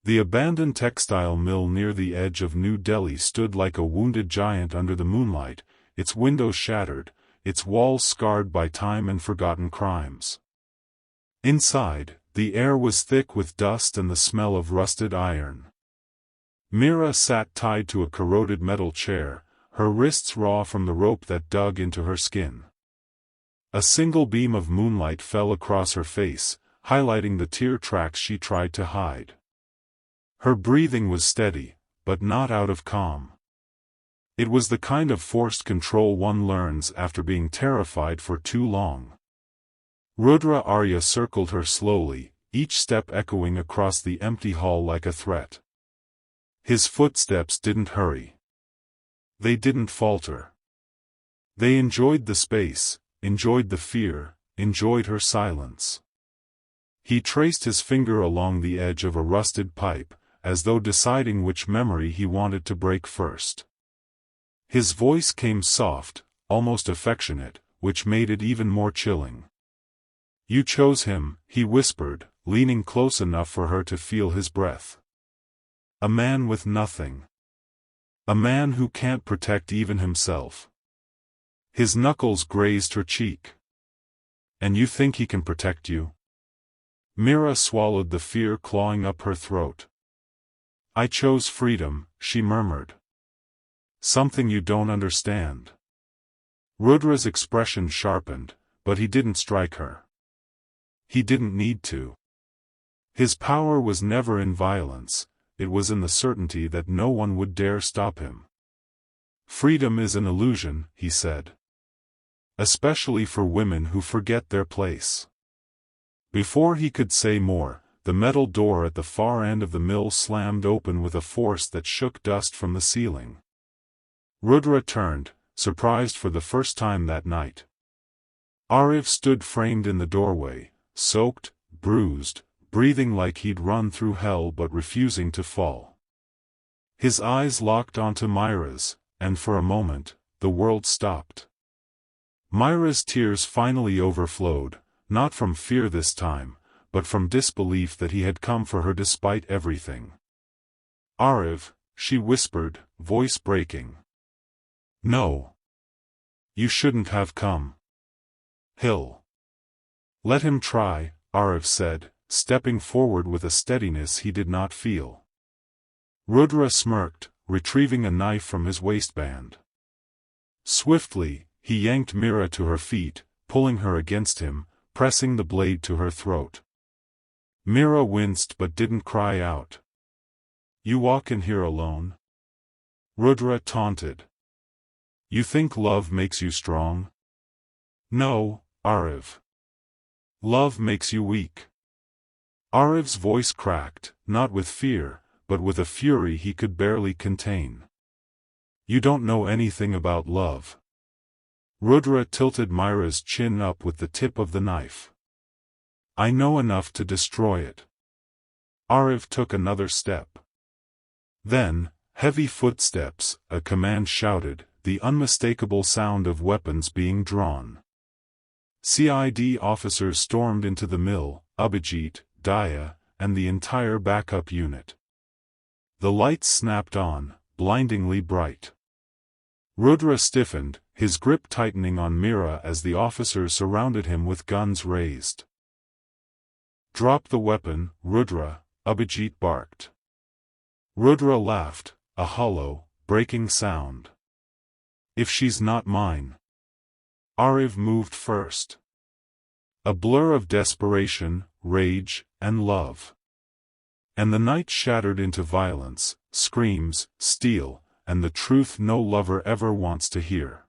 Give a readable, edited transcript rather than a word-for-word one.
The abandoned textile mill near the edge of New Delhi stood like a wounded giant under the moonlight, its windows shattered, its walls scarred by time and forgotten crimes. Inside, the air was thick with dust and the smell of rusted iron. Mira sat tied to a corroded metal chair, her wrists raw from the rope that dug into her skin. A single beam of moonlight fell across her face, highlighting the tear tracks she tried to hide. Her breathing was steady, but not out of calm. It was the kind of forced control one learns after being terrified for too long. Rudra Arya circled her slowly, each step echoing across the empty hall like a threat. His footsteps didn't hurry. They didn't falter. They enjoyed the space, enjoyed the fear, enjoyed her silence. He traced his finger along the edge of a rusted pipe, as though deciding which memory he wanted to break first. His voice came soft, almost affectionate, which made it even more chilling. "You chose him," he whispered, leaning close enough for her to feel his breath. "A man with nothing. A man who can't protect even himself." His knuckles grazed her cheek. "And you think he can protect you?" Mira swallowed the fear clawing up her throat. "I chose freedom," she murmured. "Something you don't understand." Rudra's expression sharpened, but he didn't strike her. He didn't need to. His power was never in violence, it was in the certainty that no one would dare stop him. "Freedom is an illusion," he said. "Especially for women who forget their place." Before he could say more, the metal door at the far end of the mill slammed open with a force that shook dust from the ceiling. Rudra turned, surprised for the first time that night. Aarav stood framed in the doorway, soaked, bruised, breathing like he'd run through hell but refusing to fall. His eyes locked onto Mira's, and for a moment, the world stopped. Mira's tears finally overflowed, not from fear this time, but from disbelief that he had come for her despite everything. "Aarav," she whispered, voice breaking. "No. You shouldn't have come. He'll." "Let him try," Aarav said, stepping forward with a steadiness he did not feel. Rudra smirked, retrieving a knife from his waistband. Swiftly, he yanked Mira to her feet, pulling her against him, pressing the blade to her throat. Mira winced but didn't cry out. "You walk in here alone?" Rudra taunted. "You think love makes you strong?" "No, Aarav. Love makes you weak." Aarav's voice cracked, not with fear, but with a fury he could barely contain. "You don't know anything about love." Rudra tilted Mira's chin up with the tip of the knife. "I know enough to destroy it." Aarav took another step. Then, heavy footsteps, a command shouted, the unmistakable sound of weapons being drawn. CID officers stormed into the mill, Abhijit, Daya, and the entire backup unit. The lights snapped on, blindingly bright. Rudra stiffened, his grip tightening on Mira as the officers surrounded him with guns raised. "Drop the weapon, Rudra," Abhijit barked. Rudra laughed, a hollow, breaking sound. "If she's not mine." Aarav moved first. A blur of desperation, rage, and love. And the night shattered into violence, screams, steel, and the truth no lover ever wants to hear.